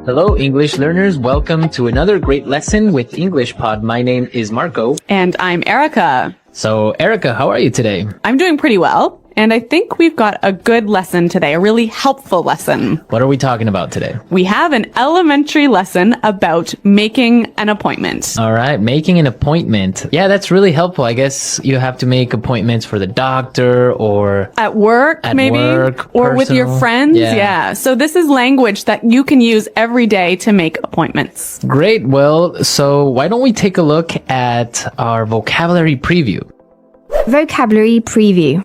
Hello, English learners. Welcome to another great lesson with English Pod. My name is Marco. And I'm Erica. So, Erica, how are you today? I'm doing pretty well. And I think we've got a good lesson today, a really helpful lesson. What are we talking about today? We have an elementary lesson about making an appointment. All right, making an appointment. Yeah, that's really helpful. I guess you have to make appointments for the doctor or at work, maybe, or with your friends. Yeah. So this is language that you can use every day to make appointments. Great. Well, so why don't we take a look at our vocabulary preview? Vocabulary preview.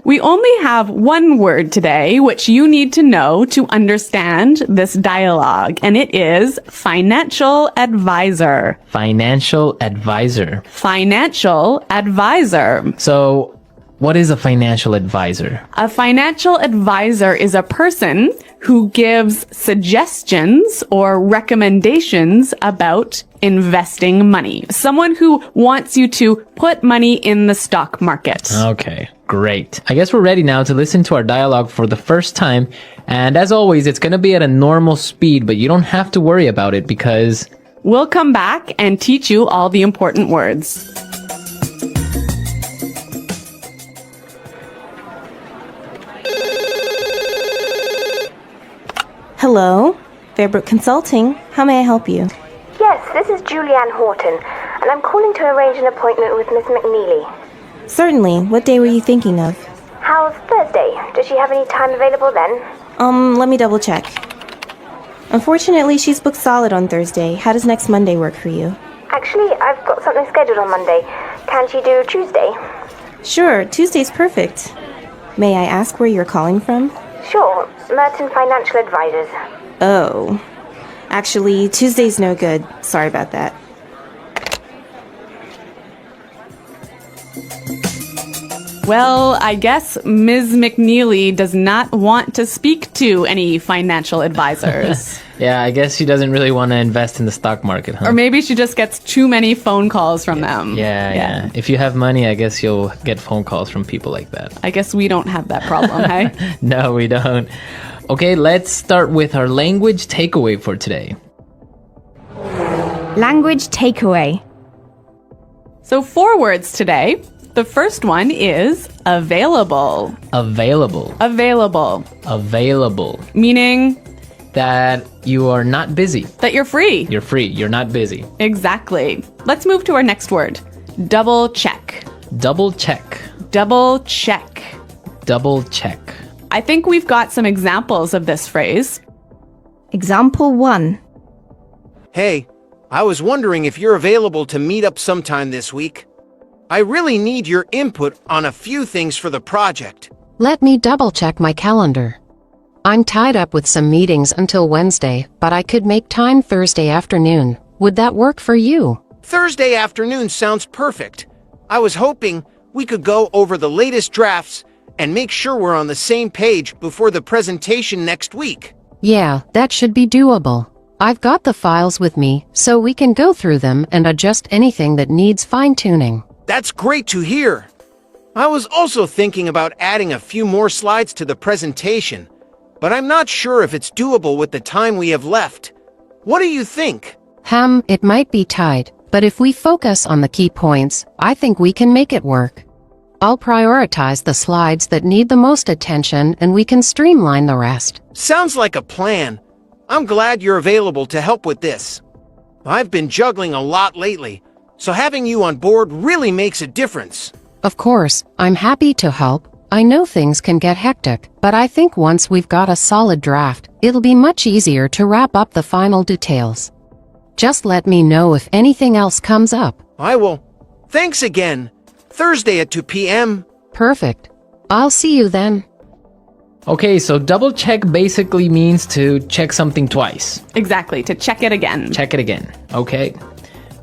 We only have one word today, which you need to know to understand this dialogue, and it is financial advisor. Financial advisor. Financial advisor. So, what is a financial advisor? A financial advisor is a person who gives suggestions or recommendations about investing money. Someone who wants you to put money in the stock market. Okay, great. I guess we're ready now to listen to our dialogue for the first time. And as always, it's going to be at a normal speed, but you don't have to worry about it because we'll come back and teach you all the important words. Hello, Fairbrook Consulting. How may I help you? Yes, this is Julianne Horton, and I'm calling to arrange an appointment with Miss McNeely. Certainly. What day were you thinking of? How's Thursday? Does she have any time available then? Let me double check. Unfortunately, she's booked solid on Thursday. How does next Monday work for you? Actually, I've got something scheduled on Monday. Can she do Tuesday? Sure, Tuesday's perfect. May I ask where you're calling from? Sure, Merton Financial Advisors. Oh. Actually, Tuesday's no good. Sorry about that. Well, I guess Ms. McNeely does not want to speak to any financial advisors. yeah, I guess she doesn't really want to invest in the stock market, huh? Or maybe she just gets too many phone calls from them. Yeah. If you have money, I guess you'll get phone calls from people like that. I guess we don't have that problem, hey? No, we don't. Okay, let's start with our language takeaway for today. Language takeaway. So 4 words today. The first one is available. Available. Available. Available. Meaning that you are not busy. That you're free. You're free. You're not busy. Exactly. Let's move to our next word. Double check. Double check. Double check. Double check. I think we've got some examples of this phrase. Example 1. Hey, I was wondering if you're available to meet up sometime this week. I really need your input on a few things for the project. Let me double-check my calendar. I'm tied up with some meetings until Wednesday, but I could make time Thursday afternoon. Would that work for you? Thursday afternoon sounds perfect. I was hoping we could go over the latest drafts and make sure we're on the same page before the presentation next week. Yeah, that should be doable. I've got the files with me, so we can go through them and adjust anything that needs fine-tuning. That's great to hear. I was also thinking about adding a few more slides to the presentation, but I'm not sure if it's doable with the time we have left. What do you think? It might be tight, but if we focus on the key points, I think we can make it work. I'll prioritize the slides that need the most attention and we can streamline the rest. Sounds like a plan. I'm glad you're available to help with this. I've been juggling a lot lately, so having you on board really makes a difference. Of course, I'm happy to help. I know things can get hectic, but I think once we've got a solid draft, it'll be much easier to wrap up the final details. Just let me know if anything else comes up. I will. Thanks again. Thursday at 2 p.m. Perfect. I'll see you then. Okay, so double check basically means to check something twice. Exactly, to check it again. Check it again. Okay.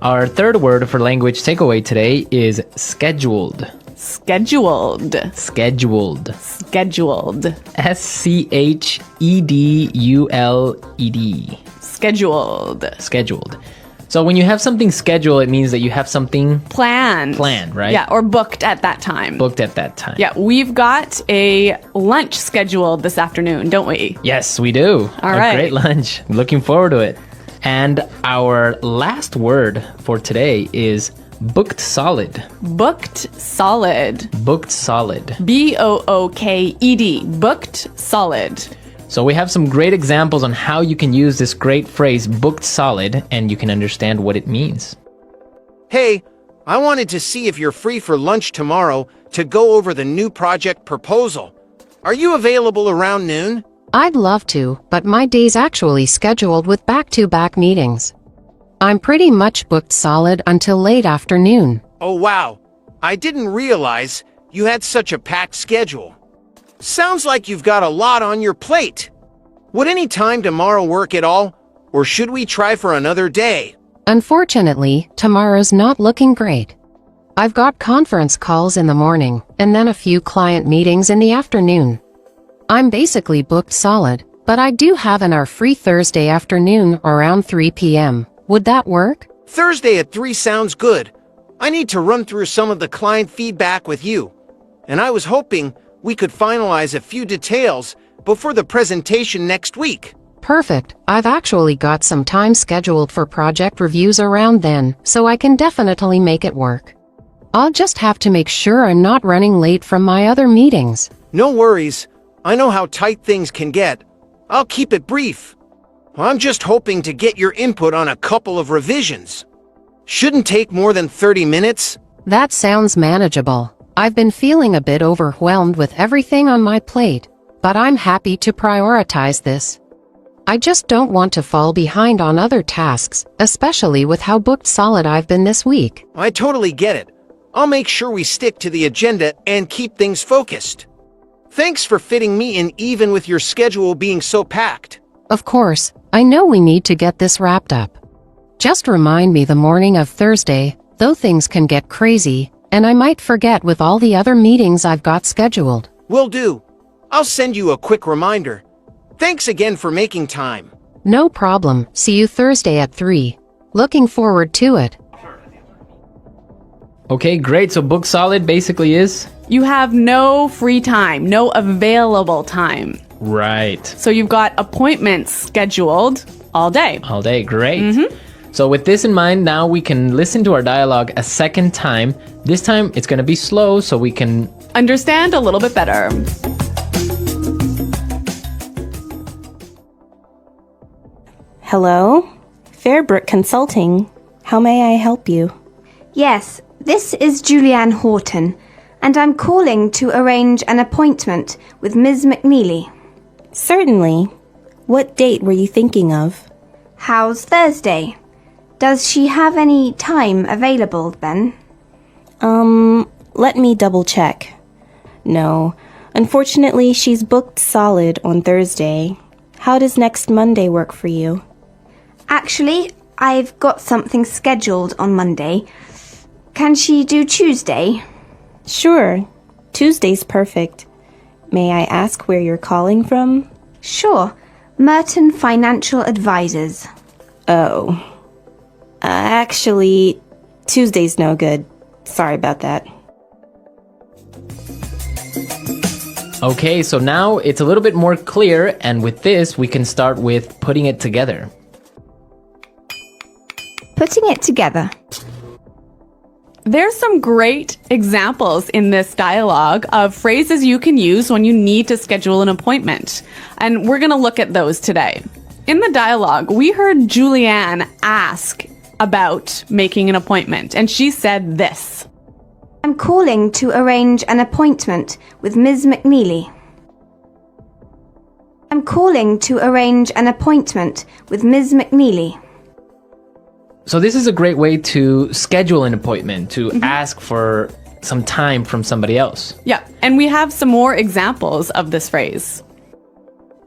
Our third word for language takeaway today is scheduled. Scheduled. Scheduled. Scheduled. Scheduled. Scheduled. Scheduled. So when you have something scheduled, it means that you have something Planned. planned, right? Yeah, or booked at that time. Booked at that time. Yeah, we've got a lunch scheduled this afternoon, don't we? Yes, we do. All a right. great lunch. Looking forward to it. And our last word for today is booked solid. Booked solid. Booked solid. B-O-O-K-E-D. Booked solid. So we have some great examples on how you can use this great phrase booked solid, and you can understand what it means. Hey, I wanted to see if you're free for lunch tomorrow to go over the new project proposal. Are you available around noon? I'd love to, but my day's actually scheduled with back-to-back meetings. I'm pretty much booked solid until late afternoon. Oh wow, I didn't realize you had such a packed schedule. Sounds like you've got a lot on your plate. Would any time tomorrow work at all, or should we try for another day? Unfortunately, tomorrow's not looking great. I've got conference calls in the morning, and then a few client meetings in the afternoon. I'm basically booked solid, but I do have an hour free Thursday afternoon around 3 p.m. Would that work? Thursday at 3 sounds good. I need to run through some of the client feedback with you, and I was hoping we could finalize a few details before the presentation next week. Perfect. I've actually got some time scheduled for project reviews around then, so I can definitely make it work. I'll just have to make sure I'm not running late from my other meetings. No worries. I know how tight things can get. I'll keep it brief. I'm just hoping to get your input on a couple of revisions. Shouldn't take more than 30 minutes. That sounds manageable. I've been feeling a bit overwhelmed with everything on my plate, but I'm happy to prioritize this. I just don't want to fall behind on other tasks, especially with how booked solid I've been this week. I totally get it. I'll make sure we stick to the agenda and keep things focused. Thanks for fitting me in even with your schedule being so packed. Of course, I know we need to get this wrapped up. Just remind me the morning of Thursday, though things can get crazy, and I might forget with all the other meetings I've got scheduled. Will do. I'll send you a quick reminder. Thanks again for making time. No problem. See you Thursday at 3. Looking forward to it. Okay, great. So booked solid basically is? You have no free time, no available time. Right. So you've got appointments scheduled all day. All day, great. So with this in mind, now we can listen to our dialogue a second time. This time it's going to be slow so we can Understand a little bit better. Hello? Fairbrook Consulting. How may I help you? Yes, this is Julianne Horton, and I'm calling to arrange an appointment with Ms. McNeely. Certainly. What date were you thinking of? How's Thursday? Does she have any time available then? Let me double check. No, unfortunately, she's booked solid on Thursday. How does next Monday work for you? Actually, I've got something scheduled on Monday. Can she do Tuesday? Sure. Tuesday's perfect. May I ask where you're calling from? Sure. Merton Financial Advisors. Oh. Actually, Tuesday's no good. Sorry about that. Okay, so now it's a little bit more clear, and with this, we can start with putting it together. Putting it together. There's some great examples in this dialogue of phrases you can use when you need to schedule an appointment. And we're going to look at those today. In the dialogue, we heard Julianne ask about making an appointment, and she said this. I'm calling to arrange an appointment with Ms. McNeely. I'm calling to arrange an appointment with Ms. McNeely. So this is a great way to schedule an appointment, to ask for some time from somebody else. Yeah, and we have some more examples of this phrase.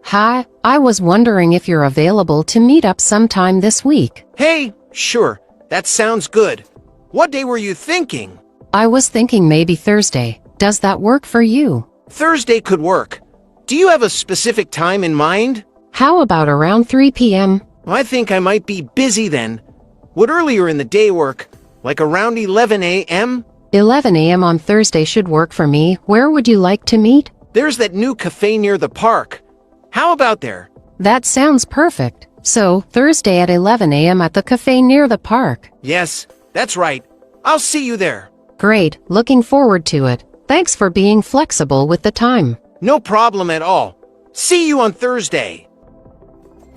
Hi, I was wondering if you're available to meet up sometime this week. Hey, sure, that sounds good. What day were you thinking? I was thinking maybe Thursday. Does that work for you? Thursday could work. Do you have a specific time in mind? How about around 3 p.m.? I think I might be busy then. Would earlier in the day work, like around 11 a.m.? 11 a.m. on Thursday should work for me. Where would you like to meet? There's that new cafe near the park. How about there? That sounds perfect. So, Thursday at 11 a.m. at the cafe near the park. Yes, that's right. I'll see you there. Great, looking forward to it. Thanks for being flexible with the time. No problem at all. See you on Thursday.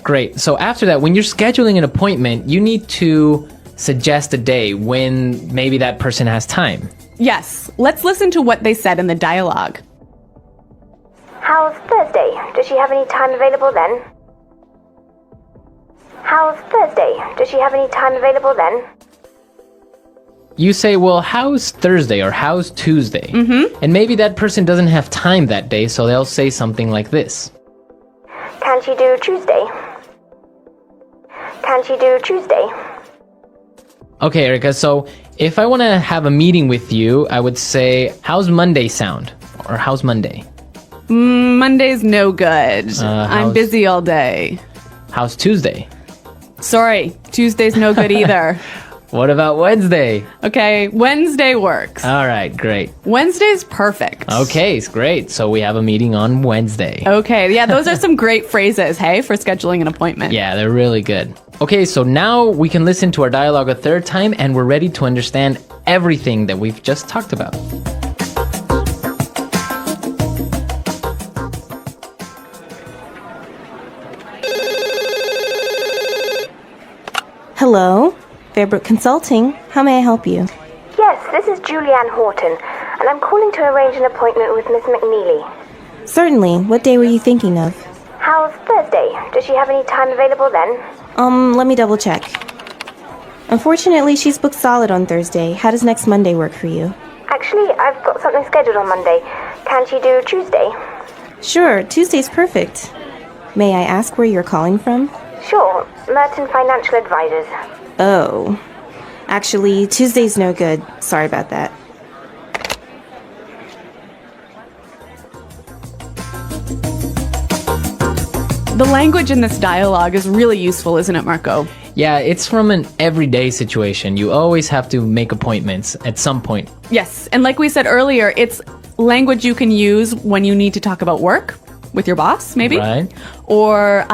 Great. So after that, when you're scheduling an appointment, you need to suggest a day when maybe that person has time. Yes, let's listen to what they said in the dialogue. How's Thursday? Does she have any time available then? How's Thursday? Does she have any time available then? You say, well, how's Thursday or how's Tuesday? And maybe that person doesn't have time that day, so they'll say something like this. Can she do Tuesday? Can she do Tuesday? Okay, Erica, so if I want to have a meeting with you, I would say, how's Monday sound? Or how's Monday? Monday's no good. I'm how's- busy all day. How's Tuesday? Sorry, Tuesday's no good either. What about Wednesday? Okay, Wednesday works. All right, great. Wednesday's perfect. Okay, it's great. So we have a meeting on Wednesday. Okay, yeah, those are some great phrases, hey, for scheduling an appointment. Yeah, they're really good. Okay, so now we can listen to our dialogue a third time and we're ready to understand everything that we've just talked about. Hello, Fairbrook Consulting. How may I help you? Yes, this is Julianne Horton, and I'm calling to arrange an appointment with Miss McNeely. Certainly. What day were you thinking of? How's Thursday? Does she have any time available then? Let me double check. Unfortunately, she's booked solid on Thursday. How does next Monday work for you? Actually, I've got something scheduled on Monday. Can she do Tuesday? Sure, Tuesday's perfect. May I ask where you're calling from? Sure, Merton Financial Advisors. Oh. Actually, Tuesday's no good. Sorry about that. The language in this dialogue is really useful, isn't it, Marco? Yeah, it's from an everyday situation. You always have to make appointments at some point. Yes, and like we said earlier, it's language you can use when you need to talk about work with your boss, maybe. Right. Or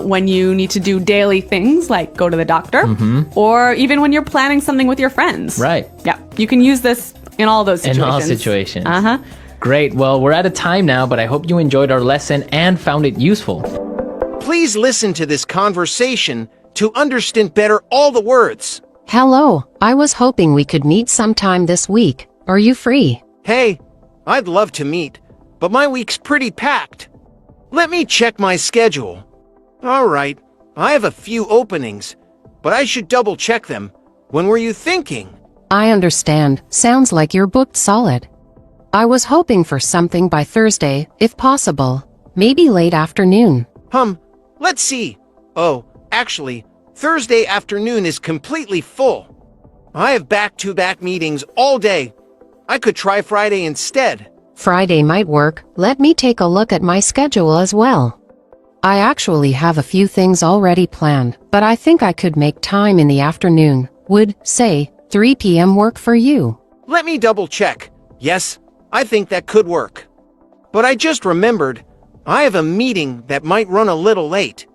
when you need to do daily things like go to the doctor. Or even when you're planning something with your friends. Right. Yeah, you can use this in all those situations. In all situations. Uh-huh. Great. Well, we're out of time now, but I hope you enjoyed our lesson and found it useful. Please listen to this conversation to understand better all the words. Hello, I was hoping we could meet sometime this week. Are you free? Hey, I'd love to meet, but my week's pretty packed. Let me check my schedule. All right, I have a few openings, but I should double check them. When were you thinking? I understand. Sounds like you're booked solid. I was hoping for something by Thursday, if possible. Maybe late afternoon. Let's see. Oh, actually, Thursday afternoon is completely full. I have back-to-back meetings all day. I could try Friday instead. Friday might work. Let me take a look at my schedule as well. I actually have a few things already planned, but I think I could make time in the afternoon. Would, say, 3 p.m. work for you? Let me double check. Yes, I think that could work. But I just remembered, I have a meeting that might run a little late.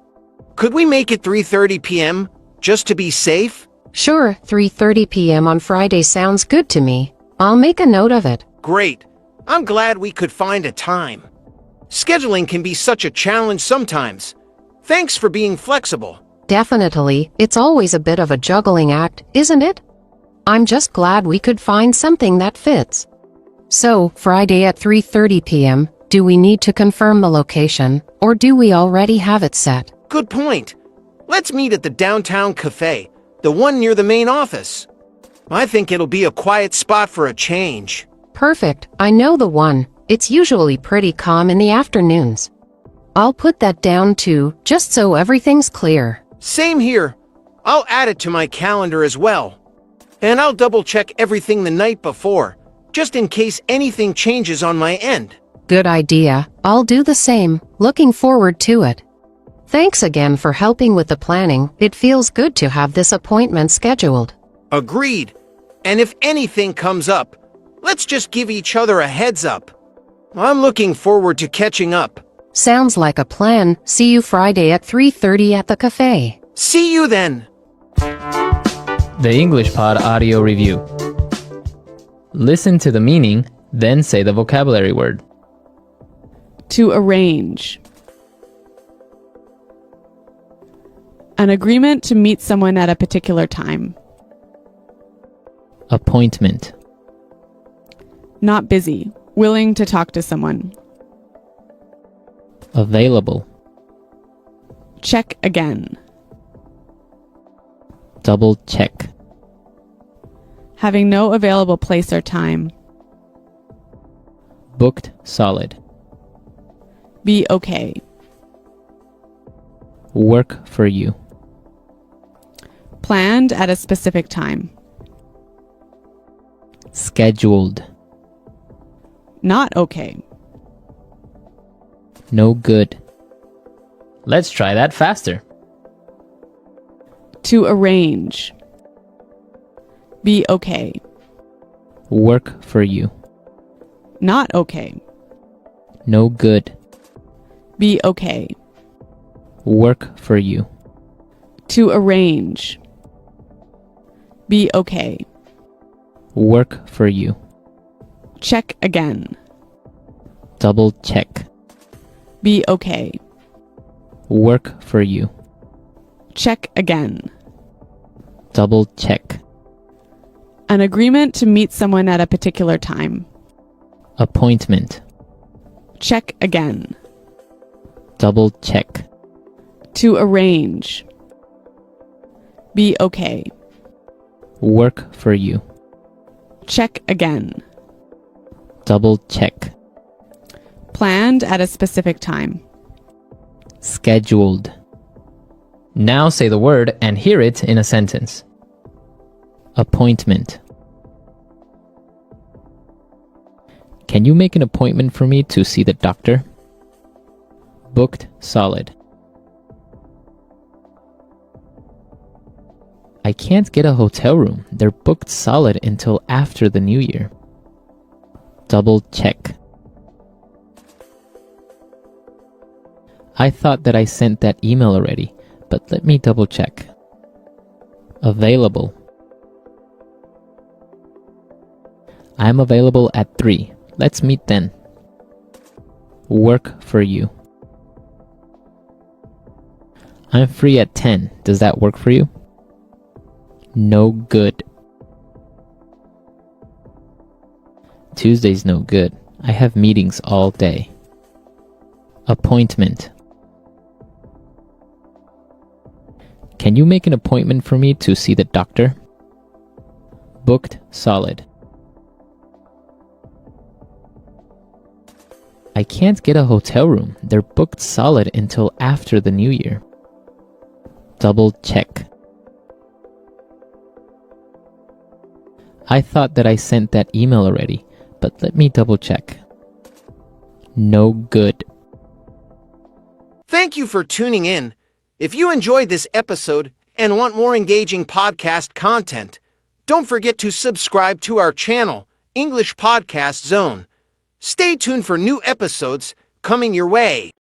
Could we make it 3:30 p.m., just to be safe? Sure, 3:30 p.m. on Friday sounds good to me. I'll make a note of it. Great. I'm glad we could find a time. Scheduling can be such a challenge sometimes. Thanks for being flexible. Definitely, it's always a bit of a juggling act, isn't it? I'm just glad we could find something that fits. So, Friday at 3:30 p.m., do we need to confirm the location, or do we already have it set? Good point. Let's meet at the downtown cafe, the one near the main office. I think it'll be a quiet spot for a change. Perfect, I know the one. It's usually pretty calm in the afternoons. I'll put that down too, just so everything's clear. Same here. I'll add it to my calendar as well. And I'll double check everything the night before, just in case anything changes on my end. Good idea. I'll do the same. Looking forward to it. Thanks again for helping with the planning. It feels good to have this appointment scheduled. Agreed. And if anything comes up, let's just give each other a heads up. I'm looking forward to catching up. Sounds like a plan. See you Friday at 3:30 at the cafe. See you then. The English Pod Audio Review. Listen to the meaning, then say the vocabulary word. To arrange. An agreement to meet someone at a particular time. Appointment. Not busy. Willing to talk to someone. Available. Check again. Double check. Having no available place or time. Booked solid. Be okay. Work for you. Planned at a specific time. Scheduled. Not okay. No good. Let's try that faster. To arrange. Be okay. Work for you. Not okay. No good. Be okay. Work for you. To arrange. Be okay. Work for you. Check again. Double check. Be okay. Work for you. Check again. Double check. An agreement to meet someone at a particular time. Appointment. Check again. Double check. To arrange. Be okay. Work for you. Check again. Double check. Planned at a specific time. Scheduled. Now say the word and hear it in a sentence. Appointment. Can you make an appointment for me to see the doctor? Booked solid. I can't get a hotel room. They're booked solid until after the new year. Double check. I thought that I sent that email already, but let me double check. Available. I'm available at 3. Let's meet then. Work for you. I'm free at 10. Does that work for you? No good. Tuesday's no good. I have meetings all day. Appointment. Can you make an appointment for me to see the doctor? Booked solid. I can't get a hotel room. They're booked solid until after the new year. Double check. I thought that I sent that email already, but let me double check. No good. Thank you for tuning in. If you enjoyed this episode and want more engaging podcast content, don't forget to subscribe to our channel, English Podcast Zone. Stay tuned for new episodes coming your way.